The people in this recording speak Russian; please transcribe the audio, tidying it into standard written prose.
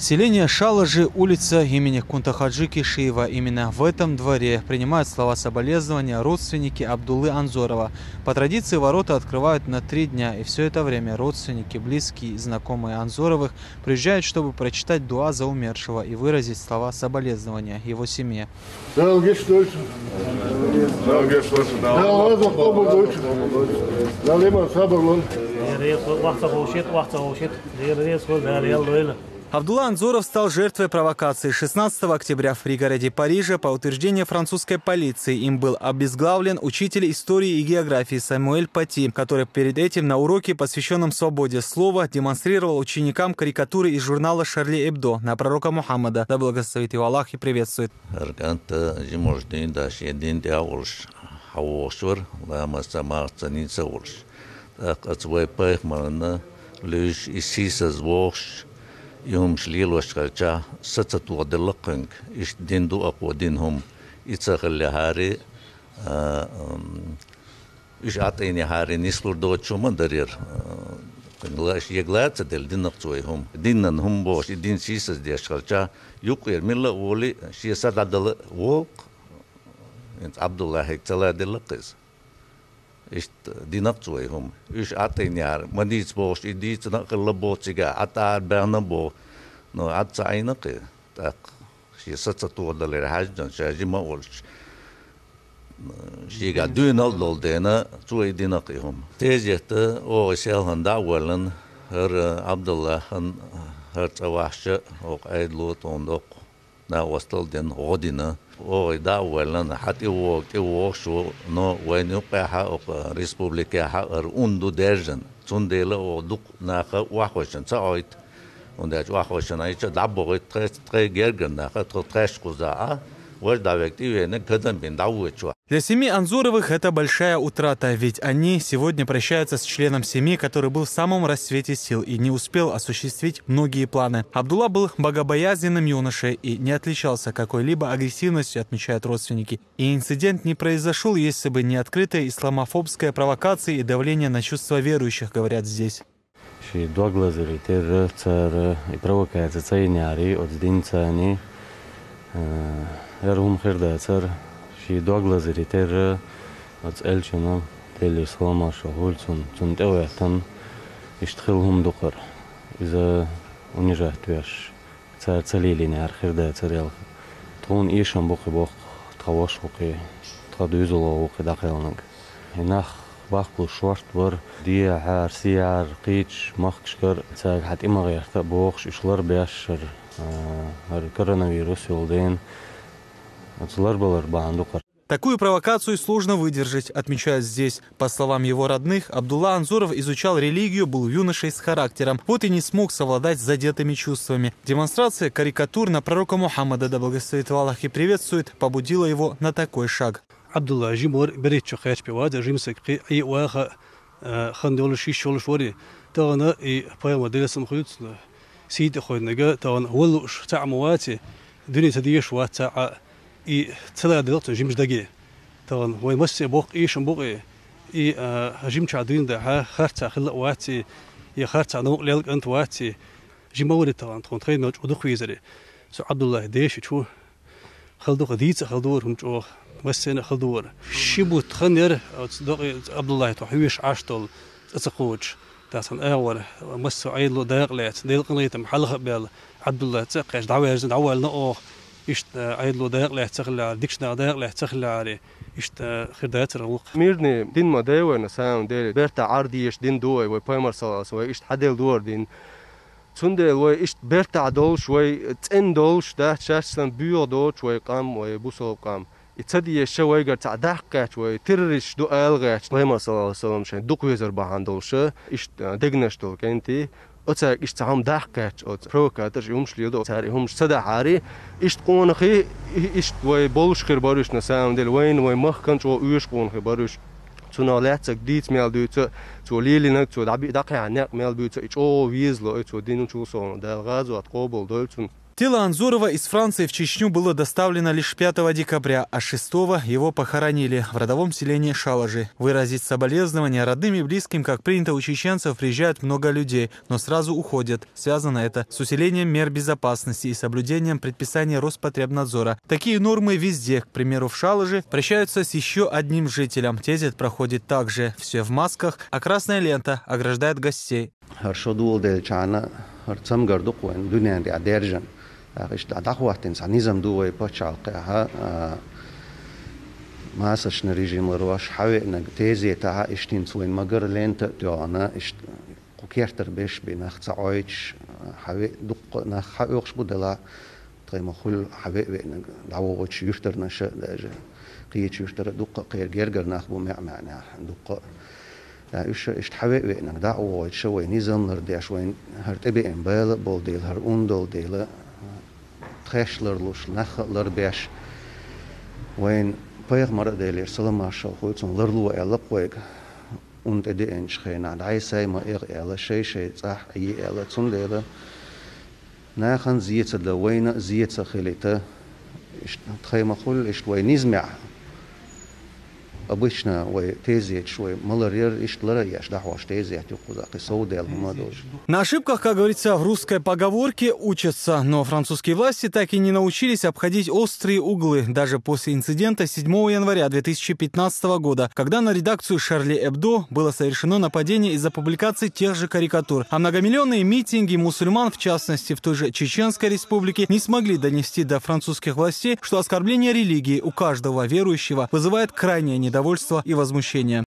Селение Шалажи, улица имени Кунтахаджи Кишиева. Именно в этом дворе принимают слова соболезнования родственники Абдуллы Анзорова. По традиции ворота открывают на 3 дня, и все это время родственники, близкие и знакомые Анзоровых приезжают, чтобы прочитать дуа за умершего и выразить слова соболезнования его семье. Абдулла Анзоров стал жертвой провокации 16 октября в пригороде Парижа. По утверждению французской полиции, им был обезглавлен учитель истории и географии Самуэль Пати, который перед этим на уроке, посвященном свободе слова, демонстрировал ученикам карикатуры из журнала «Шарли Эбдо» на пророка Мухаммада. Да благословит его Аллах и приветствует. يوم شليل وشكلشا ستة ودلقنك إيش دين دو أقوى دينهم يتسخل هاري إيش عطيني هاري نسلور دوت شو من درير كنلاش يغلات دل دين نقصويهم دينن هم بوش دين سيسز دي شكلشا يقير ملا ولي شيسات عدل وق عبد الله هيك تلا دلقز إيش دين نقصويهم إيش عطيني هاري مديس بوش إديت نقل بوتشيجا عطار بانبو نو عطس عينك تاك شي ستة ودل الحاج شاجي ما قولش شي قاعدين نضل دينا سوي دينقيهم تيجت او سيلهن داولن هر عبد الله هر تواحش او قايد لوت وندق نا وصل دين غدنا او داولن حتى وقت شو نو وين يقع او ريسبوبليكا هر اندو درجن تندل او دق ناخ واخوشن سايت Und der Schwachhäuschen ist ja da, wo drei Gärgen nachher, drei Schuze, wo da weg die wir nicht können, bin da wo schon. Для семьи Анзоровых это большая утрата, ведь они сегодня прощаются с членом семьи, который был в самом расцвете сил и не успел осуществить многие планы. Абдулла был богобоязненным юношей и не отличался какой-либо агрессивностью, отмечают родственники. И инцидент не произошел, если бы не открытая исламофобская провокация и давление на чувства верующих, говорят здесь. Și doaglăzări ter țară и провокация цайняри от динцани эрум хердацар și doaglăzări ter от элчина тели слама шахульцун цунтеуятан иштхилхум дукар إذا унижать вяш цар цалилини архердацар ел тун ишам бухи бох тхаваш бухи тхадузуло бухи дақелнаг инах باخذ شورت بر دي عار سيار قيتش مخشكر ساق حتى ما غيرت بوخش إشلر بيشر коронавирус يولدين أتصلر بلر باندوكر. Такую провокацию сложно выдержать, отмечают здесь. По словам его родных, Абдулла Анзоров изучал религию, был юношей с характером. Вот и не смог совладать с задетыми чувствами. Демонстрация карикатур на пророка Мухаммада, да благословит его Аллах и приветствует, побудила его на такой шаг. Абдулла жимор берет чухач пивада жимсек и уаха хандол шишол швори тана и паяма делесам хуют сид хойнага тан волуш таамуати дуни тадиеш ва таа и цела делт жимж даги тан вой массе бок ишм боги и жим чадин да харта хил вати и харта ну лел ант вати жимор тан тон ноч удухвизери су Абдулла деш чу خلدو قديت خلدور هم جو مسنا خلدور شبوت خنير عبد الله تحويش عاشتل تسقوج تاسن اول مس عيلو داقلات ديلقنيت محلخ بال عبد الله تسقش دعوه دعوه نو ايش عيلو داقلات تخلع ديكشنا داقلات تخلع عليه ايش خدات الروق ميرني دين ما داونا سام ديل بيرتا عرديش دين دوي وبايمر صلاص وايش حدل دور دين Sunde loy ist berta dolsh way tsen dolsh da chaslan buur dolsh way qam way busol qam itsadi shaway gar ta'daqat way terrorish do algat lema sallallahu alayhi wasallam shan duqwezer bahan dolsh ist degnash dol kenti otsak ist ham daqat ot provokator umshli do tsari hum sada hari ist qonxi ist way bolsh khir barush na sam del wayn way mahkan o ush qonxi barush تنالات جديد مال دوت توليلنا تودعبي دقي عنق مال دوت إيش أو ويزلو إيش ودينو شو صون ده الغاز واتقابل دولتون Тело Анзорова из Франции в Чечню было доставлено лишь 5 декабря, а 6 его похоронили в родовом селении Шалажи. Выразить соболезнования родным и близким, как принято у чеченцев, приезжают много людей, но сразу уходят. Связано это с усилением мер безопасности и соблюдением предписаний Роспотребнадзора. Такие нормы везде. К примеру, в Шалаже прощаются с еще одним жителем. Тезет проходит также. Все в масках, а красная лента ограждает гостей. ماسش نريجيم الروش حوي تيزي تاع اشتين سوين مجر لينت تاعنا اش كوكيرتر بيش بنخ عايش حوي دق نخ حويش بدلا تريم خل حوي دعوة يشتر نشأ داج قيت يشتر دق قير جرجر نخبو معنا دق ايش حوي نك دعوة شوي نيزم نردي شوي هرتبي ان بال بول ديل هر اون ديل تخشلر لوش نخ لربيش وين Păi mă rădelir să lăma așa hoțun lărlu ela poeg unde de înșena dai sai mă ela șei țah ei ela țundela na khan zietsa de wayna zietsa khilita ish tkhayma khul ish waynizma обычно ой тезет шой маларер иштлара яш дахваш тезет юкузаки соудел мадош. На ошибках, как говорится в русской поговорке, учатся, но французские власти так и не научились обходить острые углы, даже после инцидента 7 января 2015 года, когда на редакцию Шарли Эбдо было совершено нападение из-за публикации тех же карикатур. А многомиллионные митинги мусульман, в частности в той же Чеченской республике, не смогли донести до французских властей, что оскорбление религии у каждого верующего вызывает крайнее недовольство и возмущение.